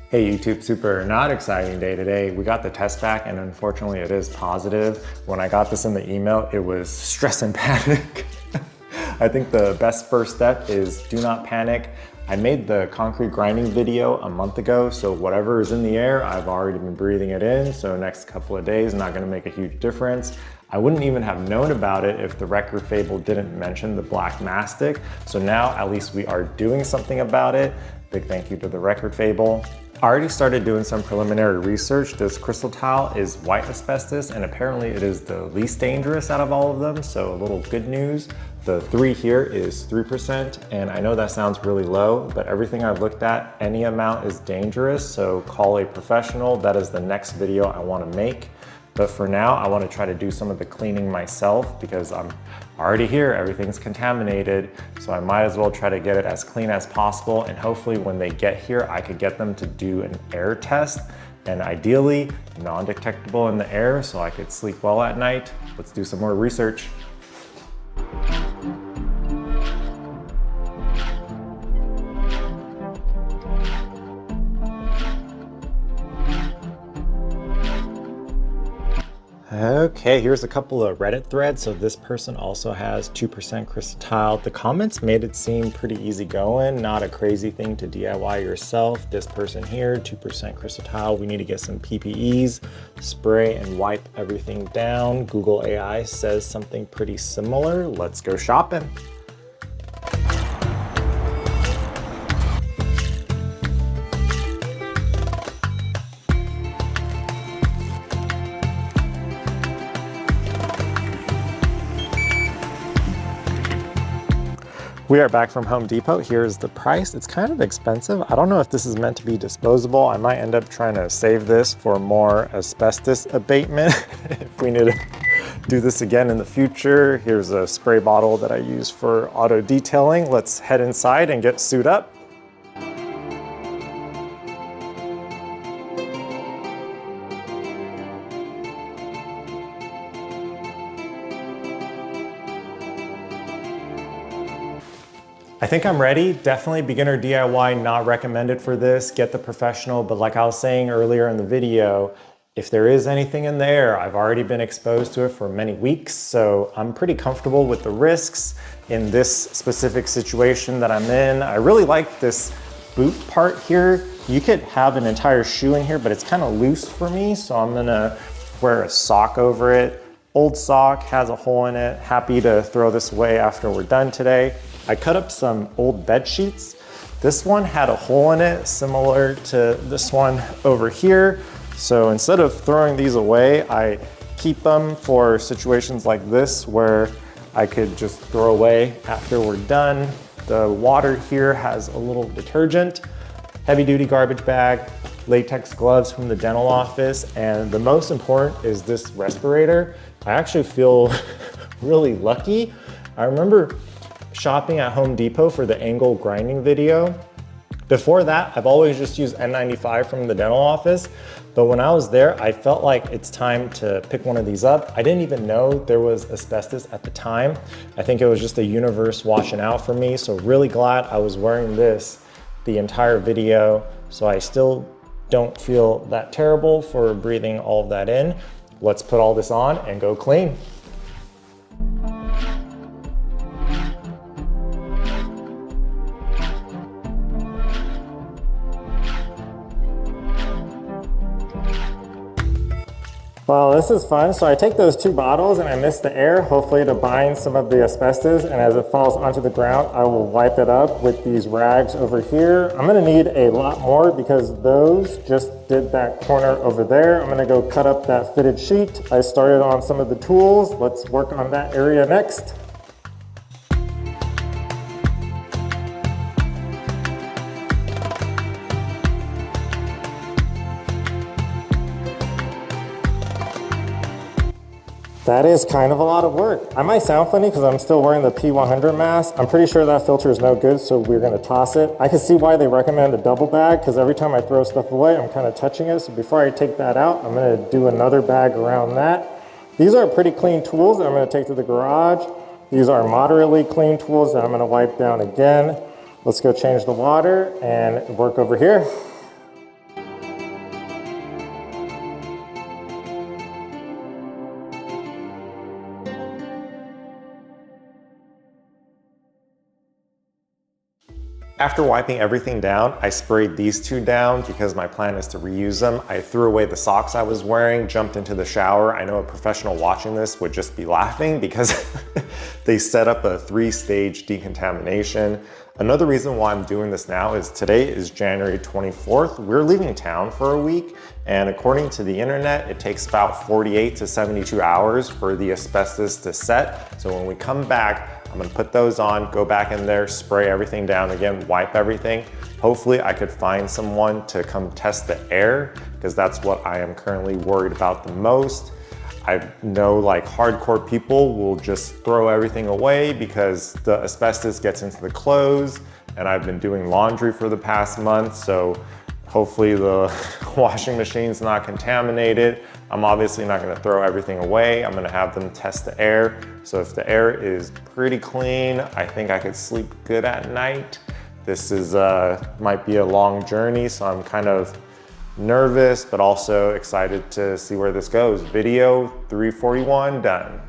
Hey YouTube, super not exciting day today. We got the test back and unfortunately it is positive. When I got this in the email, it was stress and panic. I think the best first step is do not panic. I made the concrete grinding video a month ago, so whatever is in the air, I've already been breathing it in, so next couple of days, not gonna make a huge difference. I wouldn't even have known about it if the record fable didn't mention the black mastic, so now at least we are doing something about it. Big thank you to the record fable. I already started doing some preliminary research. This Chrysotile is white asbestos and apparently it is the least dangerous out of all of them, so a little good news. The 3 here is 3% and I know that sounds really low, but everything I've looked at, any amount is dangerous, so call a professional. That is the next video I want to make. But for now, I want to try to do some of the cleaning myself because I'm already here, everything's contaminated. So I might as well try to get it as clean as possible. And hopefully when they get here, I could get them to do an air test and ideally non-detectable in the air so I could sleep well at night. Let's do some more research. Okay, here's a couple of Reddit threads. So this person also has 2% Chrysotile. The comments made it seem pretty easy going, not a crazy thing to DIY yourself. This person here, 2% Chrysotile. We need to get some PPEs, spray and wipe everything down. Google AI says something pretty similar. Let's go shopping. We are back from Home Depot. Here's the price. It's kind of expensive. I don't know if this is meant to be disposable. I might end up trying to save this for more asbestos abatement if we need to do this again in the future. Here's a spray bottle that I use for auto detailing. Let's head inside and get suited up. I think I'm ready. Definitely beginner DIY, not recommended for this. Get the professional, but like I was saying earlier in the video, if there is anything in there, I've already been exposed to it for many weeks, so I'm pretty comfortable with the risks in this specific situation that I'm in. I really like this boot part here. You could have an entire shoe in here, but it's kind of loose for me, so I'm gonna wear a sock over it. Old sock, has a hole in it. Happy to throw this away after we're done today. I cut up some old bed sheets. This one had a hole in it similar to this one over here. So instead of throwing these away, I keep them for situations like this where I could just throw away after we're done. The water here has a little detergent, heavy duty garbage bag, latex gloves from the dental office, and the most important is this respirator. I actually feel really lucky. I remember shopping at Home Depot for the angle grinding video. Before that, I've always just used N95 from the dental office, but when I was there, I felt like it's time to pick one of these up. I didn't even know there was asbestos at the time. I think it was just the universe watching out for me, so really glad I was wearing this the entire video, so I still don't feel that terrible for breathing all of that in. Let's put all this on and go clean. Well, this is fun. So I take those 2 bottles and I mist the air, hopefully to bind some of the asbestos, and as it falls onto the ground, I will wipe it up with these rags over here. I'm gonna need a lot more because those just did that corner over there. I'm gonna go cut up that fitted sheet. I started on some of the tools. Let's work on that area next. That is kind of a lot of work. I might sound funny because I'm still wearing the P100 mask. I'm pretty sure that filter is no good, so we're gonna toss it. I can see why they recommend a double bag because every time I throw stuff away, I'm kind of touching it. So before I take that out, I'm gonna do another bag around that. These are pretty clean tools that I'm gonna take to the garage. These are moderately clean tools that I'm gonna wipe down again. Let's go change the water and work over here. After wiping everything down, I sprayed these two down because my plan is to reuse them. I threw away the socks I was wearing, jumped into the shower. I know a professional watching this would just be laughing because they set up a 3-stage decontamination. Another reason why I'm doing this now is today is January 24th. We're leaving town for a week, and according to the internet, it takes about 48 to 72 hours for the asbestos to set. So when we come back, I'm gonna put those on, go back in there, spray everything down again, wipe everything. Hopefully I could find someone to come test the air, because that's what I am currently worried about the most. I know like hardcore people will just throw everything away because the asbestos gets into the clothes, and I've been doing laundry for the past month, so hopefully the washing machine's not contaminated. I'm obviously not gonna throw everything away. I'm gonna have them test the air. So if the air is pretty clean, I think I could sleep good at night. This is might be a long journey, so I'm kind of nervous, but also excited to see where this goes. Video 341 done.